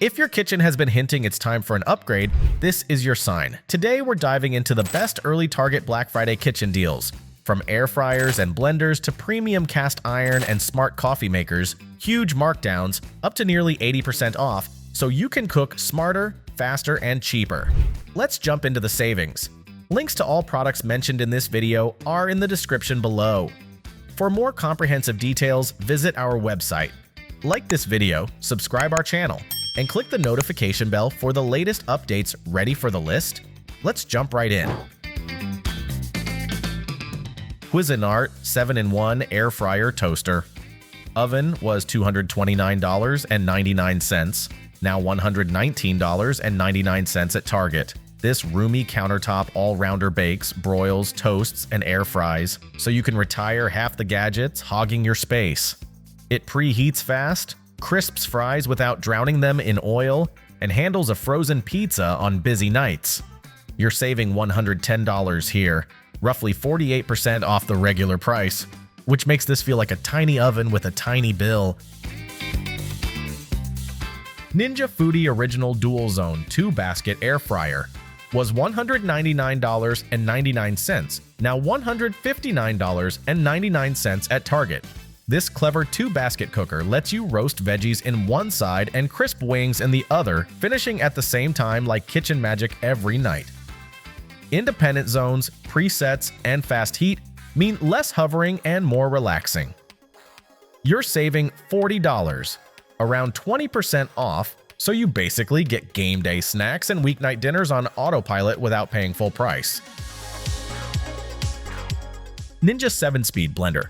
If your kitchen has been hinting it's time for an upgrade, this is your sign. Today we're diving into the best early Target Black Friday kitchen deals. From air fryers and blenders to premium cast iron and smart coffee makers, huge markdowns, up to nearly 80% off, so you can cook smarter, faster, and cheaper. Let's jump into the savings. Links to all products mentioned in this video are in the description below. For more comprehensive details, visit our website. Like this video, subscribe our channel, and click the notification bell for the latest updates. Ready for the list? Let's jump right in. Cuisinart 7-in-1 Air Fryer Toaster. Oven was $229.99, now $119.99 at Target. This roomy countertop all-rounder bakes, broils, toasts, and air fries, so you can retire half the gadgets, hogging your space. It preheats fast, crisps fries without drowning them in oil, and handles a frozen pizza on busy nights. You're saving $110 here, roughly 48% off the regular price, which makes this feel like a tiny oven with a tiny bill. Ninja Foodi Original Dualzone 2-basket air fryer was $199.99, now $159.99 at Target. This clever 2-basket cooker lets you roast veggies in one side and crisp wings in the other, finishing at the same time like kitchen magic every night. Independent zones, presets, and fast heat mean less hovering and more relaxing. You're saving $40, around 20% off, so you basically get game day snacks and weeknight dinners on autopilot without paying full price. Ninja 7-speed blender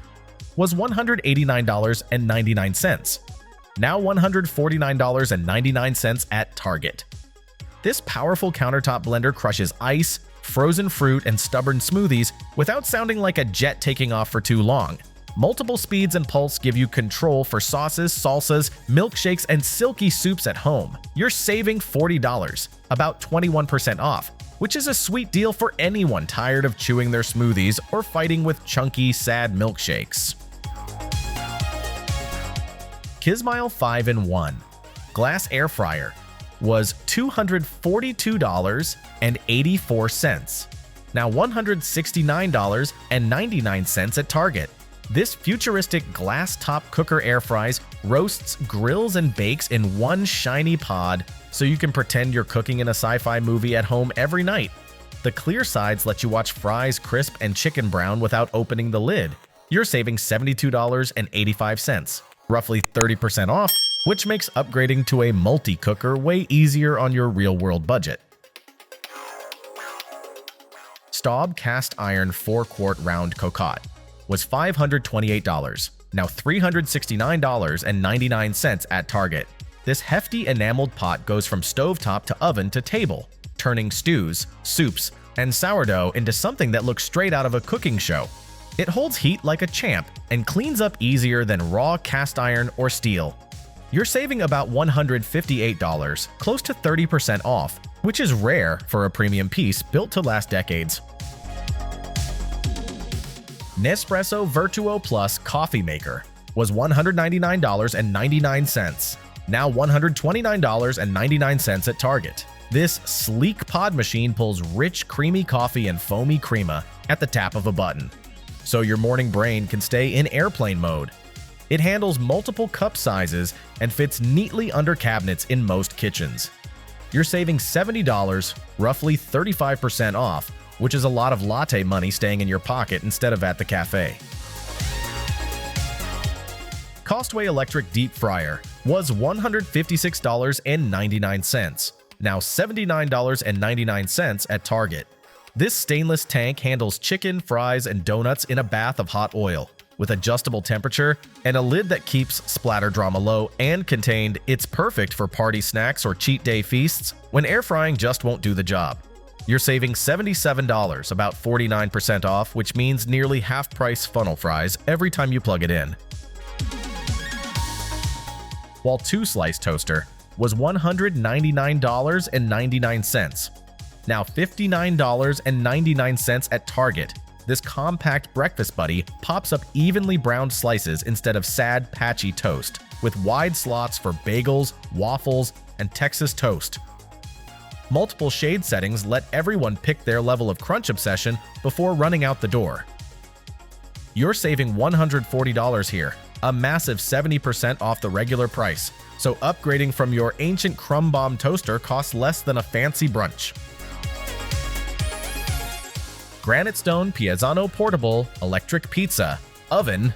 was $189.99, now $149.99 at Target. This powerful countertop blender crushes ice, frozen fruit, and stubborn smoothies without sounding like a jet taking off for too long. Multiple speeds and pulse give you control for sauces, salsas, milkshakes, and silky soups at home. You're saving $40, about 21% off, which is a sweet deal for anyone tired of chewing their smoothies or fighting with chunky, sad milkshakes. Kismile 5-in-1 Glass Air Fryer was $242.84, now $169.99 at Target. This futuristic glass-top cooker air fries, roasts, grills, and bakes in one shiny pod, so you can pretend you're cooking in a sci-fi movie at home every night. The clear sides let you watch fries crisp and chicken brown without opening the lid. You're saving $72.85, roughly 30% off, which makes upgrading to a multi-cooker way easier on your real-world budget. STAUB Cast Iron 4-quart round Cocotte was $528, now $369.99 at Target. This hefty enameled pot goes from stovetop to oven to table, turning stews, soups, and sourdough into something that looks straight out of a cooking show. It holds heat like a champ and cleans up easier than raw cast iron or steel. You're saving about $158, close to 30% off, which is rare for a premium piece built to last decades. Nespresso VertuoPlus coffee maker was $199.99, now $129.99 at Target. This sleek pod machine pulls rich, creamy coffee and foamy crema at the tap of a button, so your morning brain can stay in airplane mode. It handles multiple cup sizes and fits neatly under cabinets in most kitchens. You're saving $70, roughly 35% off, which is a lot of latte money staying in your pocket instead of at the cafe. Costway electric deep fryer was $156.99, now $79.99 at Target. This stainless tank handles chicken, fries, and donuts in a bath of hot oil, with adjustable temperature and a lid that keeps splatter drama low and contained. It's perfect for party snacks or cheat day feasts when air frying just won't do the job. You're saving $77, about 49% off, which means nearly half-price funnel fries every time you plug it in. While 2-slice toaster was $199.99, now $59.99 at Target. This compact breakfast buddy pops up evenly browned slices instead of sad, patchy toast, with wide slots for bagels, waffles, and Texas toast. Multiple shade settings let everyone pick their level of crunch obsession before running out the door. You're saving $140 here, a massive 70% off the regular price, so upgrading from your ancient crumb bomb toaster costs less than a fancy brunch. Granitestone Piezano Portable Electric Pizza Oven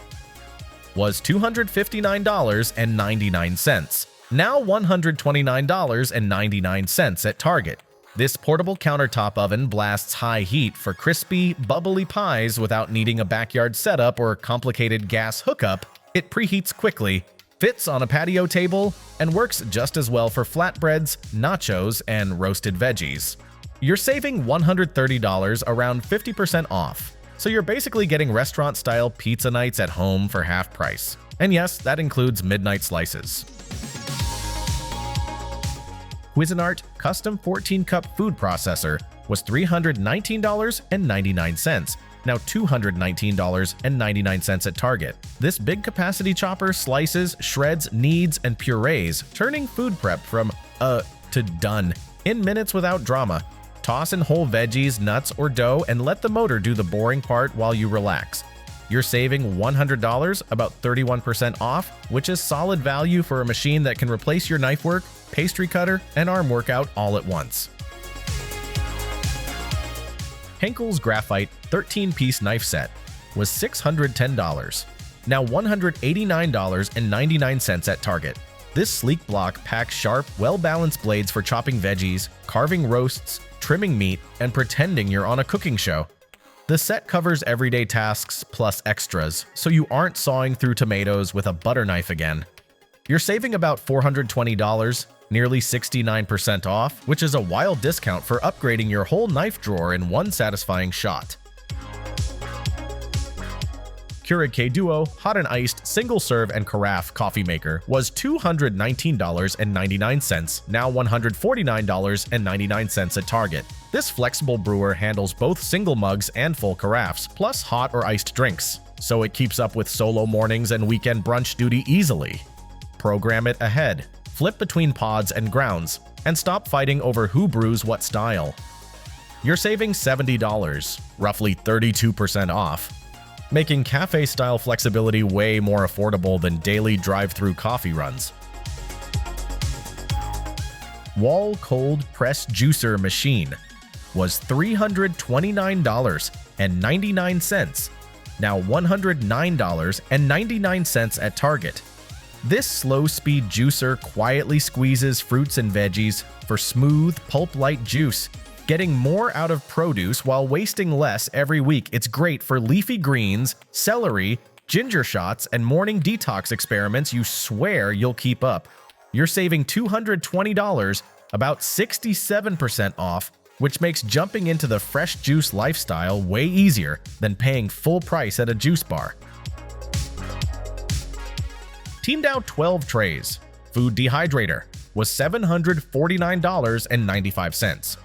was $259.99, now $129.99 at Target. This portable countertop oven blasts high heat for crispy, bubbly pies without needing a backyard setup or complicated gas hookup. It preheats quickly, fits on a patio table, and works just as well for flatbreads, nachos, and roasted veggies. You're saving $130, around 50% off, so you're basically getting restaurant-style pizza nights at home for half price. And yes, that includes midnight slices. Cuisinart Custom 14-Cup Food Processor was $319.99, now $219.99 at Target. This big capacity chopper slices, shreds, kneads, and purees, turning food prep from to done in minutes without drama. Toss in whole veggies, nuts, or dough and let the motor do the boring part while you relax. You're saving $100, about 31% off, which is solid value for a machine that can replace your knife work, pastry cutter, and arm workout all at once. Henckels Graphite 13-piece knife set was $610, now $189.99 at Target. This sleek block packs sharp, well-balanced blades for chopping veggies, carving roasts, trimming meat, and pretending you're on a cooking show. The set covers everyday tasks plus extras, so you aren't sawing through tomatoes with a butter knife again. You're saving about $420, nearly 69% off, which is a wild discount for upgrading your whole knife drawer in one satisfying shot. Keurig K-Duo Hot and Iced Single Serve and Carafe Coffee Maker was $219.99, now $149.99 at Target. This flexible brewer handles both single mugs and full carafes, plus hot or iced drinks, so it keeps up with solo mornings and weekend brunch duty easily. Program it ahead, flip between pods and grounds, and stop fighting over who brews what style. You're saving $70, roughly 32% off, making cafe-style flexibility way more affordable than daily drive-through coffee runs. WHALL Cold Press Juicer Machine was $329.99, now $109.99 at Target. This slow-speed juicer quietly squeezes fruits and veggies for smooth, pulp-light juice, getting more out of produce while wasting less every week. It's great for leafy greens, celery, ginger shots, and morning detox experiments you swear you'll keep up. You're saving $220, about 67% off, which makes jumping into the fresh juice lifestyle way easier than paying full price at a juice bar. Teamed out 12 trays. Food dehydrator was $749.95,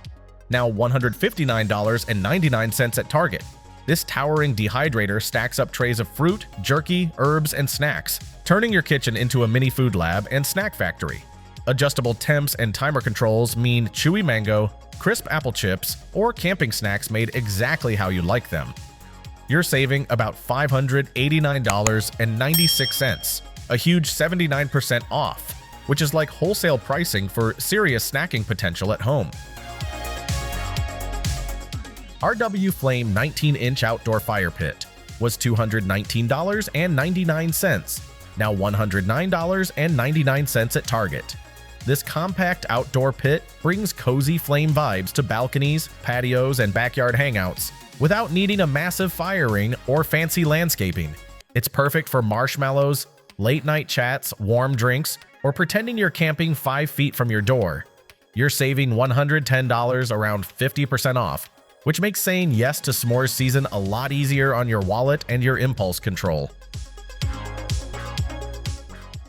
now $159.99 at Target. This towering dehydrator stacks up trays of fruit, jerky, herbs, and snacks, turning your kitchen into a mini food lab and snack factory. Adjustable temps and timer controls mean chewy mango, crisp apple chips, or camping snacks made exactly how you like them. You're saving about $589.96, a huge 79% off, which is like wholesale pricing for serious snacking potential at home. RW Flame 19-inch outdoor fire pit was $219.99, now $109.99 at Target. This compact outdoor pit brings cozy flame vibes to balconies, patios, and backyard hangouts without needing a massive fire ring or fancy landscaping. It's perfect for marshmallows, late-night chats, warm drinks, or pretending you're camping 5 feet from your door. You're saving $110, around 50% off, which makes saying yes to s'mores season a lot easier on your wallet and your impulse control.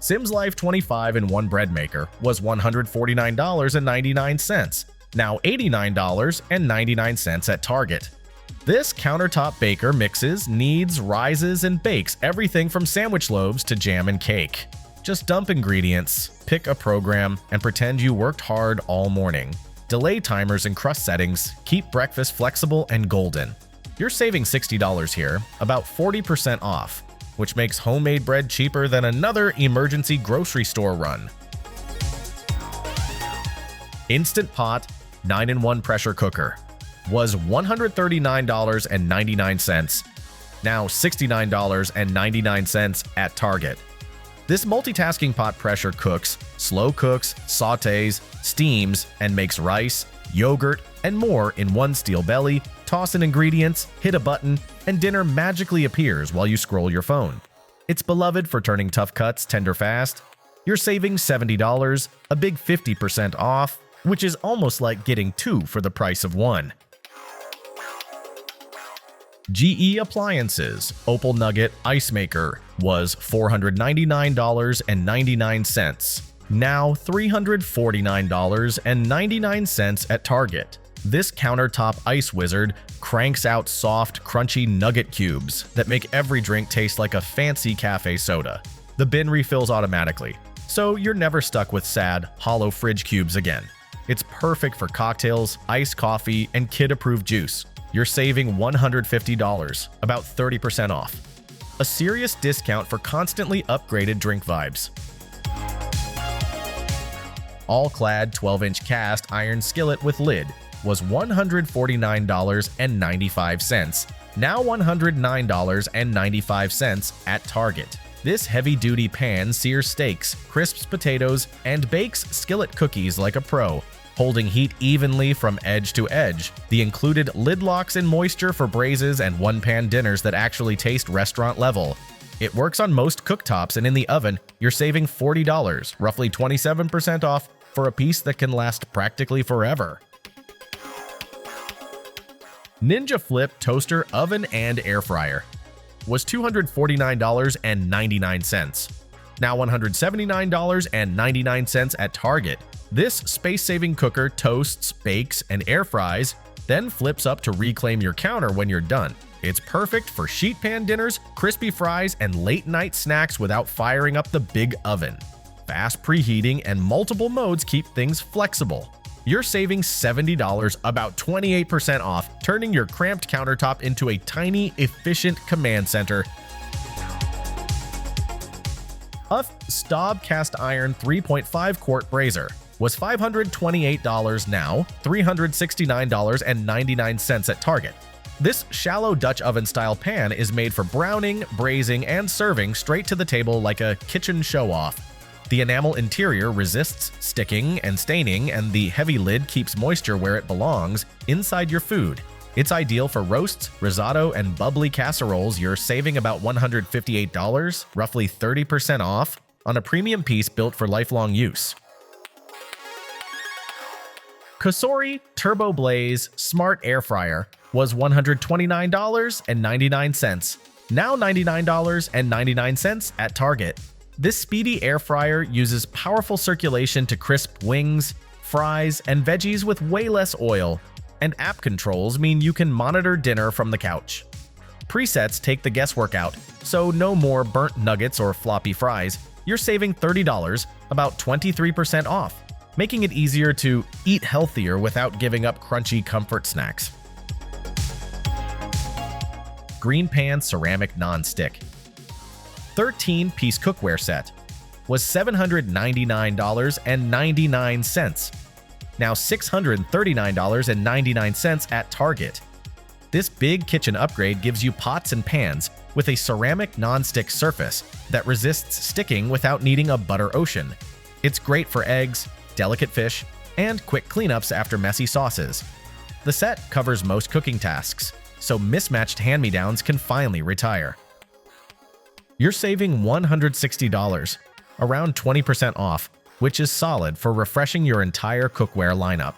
Sims Life 25-in-1 bread maker was $149.99, now $89.99 at Target. This countertop baker mixes, kneads, rises, and bakes everything from sandwich loaves to jam and cake. Just dump ingredients, pick a program, and pretend you worked hard all morning. Delay timers and crust settings, keep breakfast flexible and golden. You're saving $60 here, about 40% off, which makes homemade bread cheaper than another emergency grocery store run. Instant Pot 9-in-1 pressure cooker was $139.99, now $69.99 at Target. This multitasking pot pressure cooks, slow cooks, sautés, steams, and makes rice, yogurt, and more in one steel belly. Toss in ingredients, hit a button, and dinner magically appears while you scroll your phone. It's beloved for turning tough cuts tender fast. You're saving $70, a big 50% off, which is almost like getting two for the price of one. GE Appliances Opal Nugget Ice Maker was $499.99, now $349.99 at Target. This countertop ice wizard cranks out soft, crunchy nugget cubes that make every drink taste like a fancy cafe soda. The bin refills automatically, so you're never stuck with sad, hollow fridge cubes again. It's perfect for cocktails, iced coffee, and kid-approved juice. You're saving $150, about 30% off. A serious discount for constantly upgraded drink vibes. All-clad 12-inch cast iron skillet with lid was $149.95, now $109.95 at Target. This heavy-duty pan sears steaks, crisps potatoes, and bakes skillet cookies like a pro, holding heat evenly from edge to edge. The included lid locks in moisture for Braisers and one-pan dinners that actually taste restaurant level. It works on most cooktops, and in the oven, you're saving $40, roughly 27% off, for a piece that can last practically forever. Ninja Flip Toaster Oven and Air Fryer was $249.99, now $179.99 at Target. This space-saving cooker toasts, bakes, and air fries, then flips up to reclaim your counter when you're done. It's perfect for sheet pan dinners, crispy fries, and late-night snacks without firing up the big oven. Fast preheating and multiple modes keep things flexible. You're saving $70, about 28% off, turning your cramped countertop into a tiny, efficient command center. A STAUB cast iron 3.5 quart Braiser was $528, now $369.99 at Target. This shallow Dutch oven-style pan is made for browning, braising, and serving straight to the table like a kitchen show-off. The enamel interior resists sticking and staining, and the heavy lid keeps moisture where it belongs, inside your food. It's ideal for roasts, risotto, and bubbly casseroles. You're saving about $158, roughly 30% off, on a premium piece built for lifelong use. Cosori Turbo Blaze Smart Air Fryer was $129.99, now $99.99 at Target. This speedy air fryer uses powerful circulation to crisp wings, fries, and veggies with way less oil, and app controls mean you can monitor dinner from the couch. Presets take the guesswork out, so no more burnt nuggets or floppy fries. You're saving $30, about 23% off, making it easier to eat healthier without giving up crunchy comfort snacks. Green Pan Ceramic Non-Stick 13-piece cookware set was $799.99, now $639.99 at Target. This big kitchen upgrade gives you pots and pans with a ceramic non-stick surface that resists sticking without needing a butter ocean. It's great for eggs, delicate fish, and quick cleanups after messy sauces. The set covers most cooking tasks, so mismatched hand-me-downs can finally retire. You're saving $160, around 20% off, which is solid for refreshing your entire cookware lineup.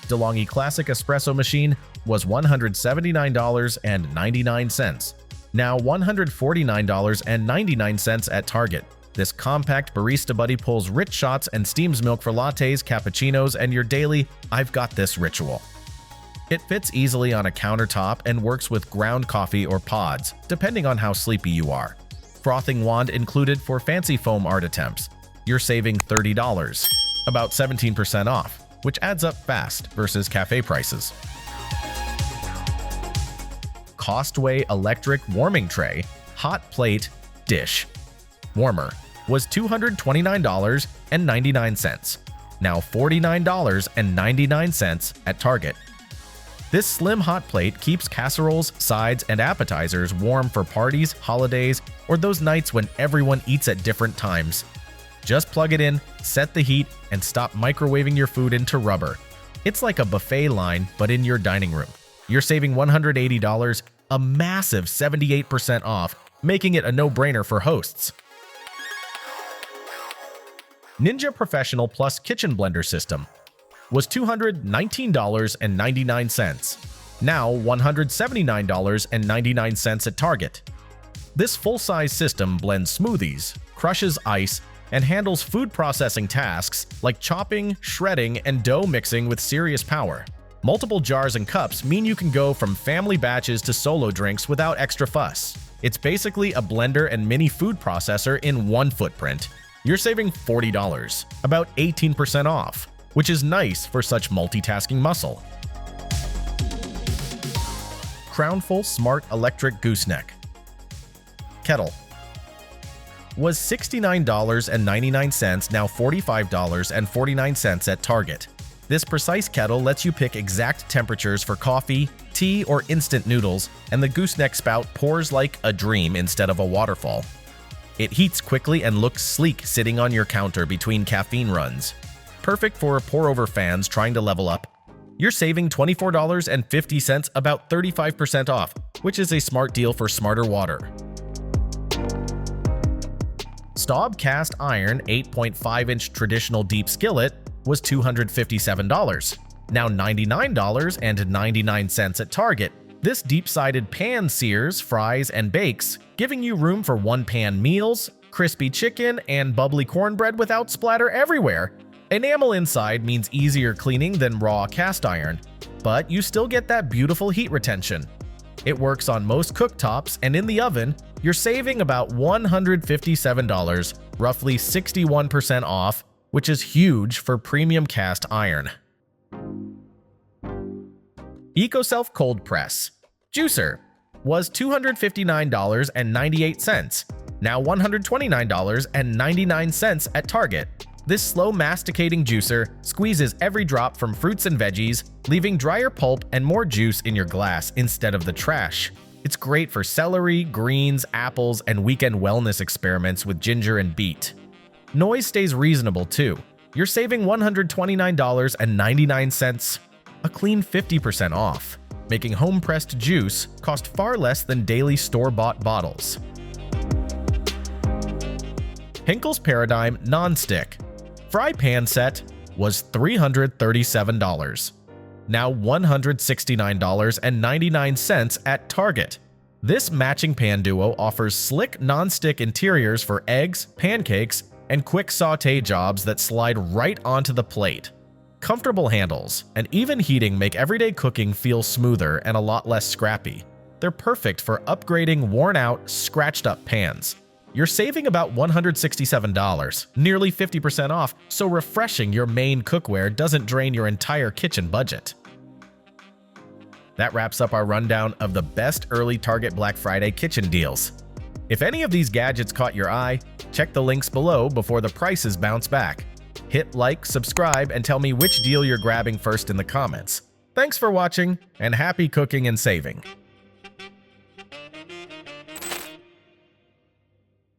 DeLonghi Classic Espresso Machine was $179.99, now $149.99 at Target. This compact barista buddy pulls rich shots and steams milk for lattes, cappuccinos, and your daily "I've got this" ritual. It fits easily on a countertop and works with ground coffee or pods, depending on how sleepy you are. Frothing wand included for fancy foam art attempts. You're saving $30, about 17% off, which adds up fast versus cafe prices. Costway electric warming tray, hot plate, dish. Warmer was $229.99, now $49.99 at Target. This slim hot plate keeps casseroles, sides, and appetizers warm for parties, holidays, or those nights when everyone eats at different times. Just plug it in, set the heat, and stop microwaving your food into rubber. It's like a buffet line, but in your dining room. You're saving $180, a massive 78% off, making it a no-brainer for hosts. Ninja Professional Plus Kitchen Blender System was $219.99, now $179.99 at Target. This full-size system blends smoothies, crushes ice, and handles food processing tasks like chopping, shredding, and dough mixing with serious power. Multiple jars and cups mean you can go from family batches to solo drinks without extra fuss. It's basically a blender and mini food processor in one footprint. You're saving $40, about 18% off, which is nice for such multitasking muscle. Crownful Smart Electric Gooseneck Kettle was $69.99, now $45.49 at Target. This precise kettle lets you pick exact temperatures for coffee, tea, or instant noodles, and the gooseneck spout pours like a dream instead of a waterfall. It heats quickly and looks sleek sitting on your counter between caffeine runs. Perfect for pour-over fans trying to level up. You're saving $24.50, about 35% off, which is a smart deal for smarter water. STAUB cast iron 8.5-inch traditional deep skillet was $257, now $99.99 at Target. This deep-sided pan sears, fries, and bakes, giving you room for one-pan meals, crispy chicken, and bubbly cornbread without splatter everywhere. Enamel inside means easier cleaning than raw cast iron, but you still get that beautiful heat retention. It works on most cooktops, and in the oven, you're saving about $157, roughly 61% off, which is huge for premium cast iron. EcoSelf Cold Press Juicer was $259.98, now $129.99 at Target. This slow masticating juicer squeezes every drop from fruits and veggies, leaving drier pulp and more juice in your glass instead of the trash. It's great for celery, greens, apples, and weekend wellness experiments with ginger and beet. Noise stays reasonable too. You're saving $129.99, a clean 50% off, making home-pressed juice cost far less than daily store-bought bottles. Henckels Paradigm Non-Stick Fry Pan Set was $337, now $169.99 at Target. This matching pan duo offers slick non-stick interiors for eggs, pancakes, and quick sauté jobs that slide right onto the plate. Comfortable handles and even heating make everyday cooking feel smoother and a lot less scrappy. They're perfect for upgrading worn-out, scratched-up pans. You're saving about $167, nearly 50% off, so refreshing your main cookware doesn't drain your entire kitchen budget. That wraps up our rundown of the best early Target Black Friday kitchen deals. If any of these gadgets caught your eye, check the links below before the prices bounce back. Hit like, subscribe, and tell me which deal you're grabbing first in the comments. Thanks for watching, and happy cooking and saving!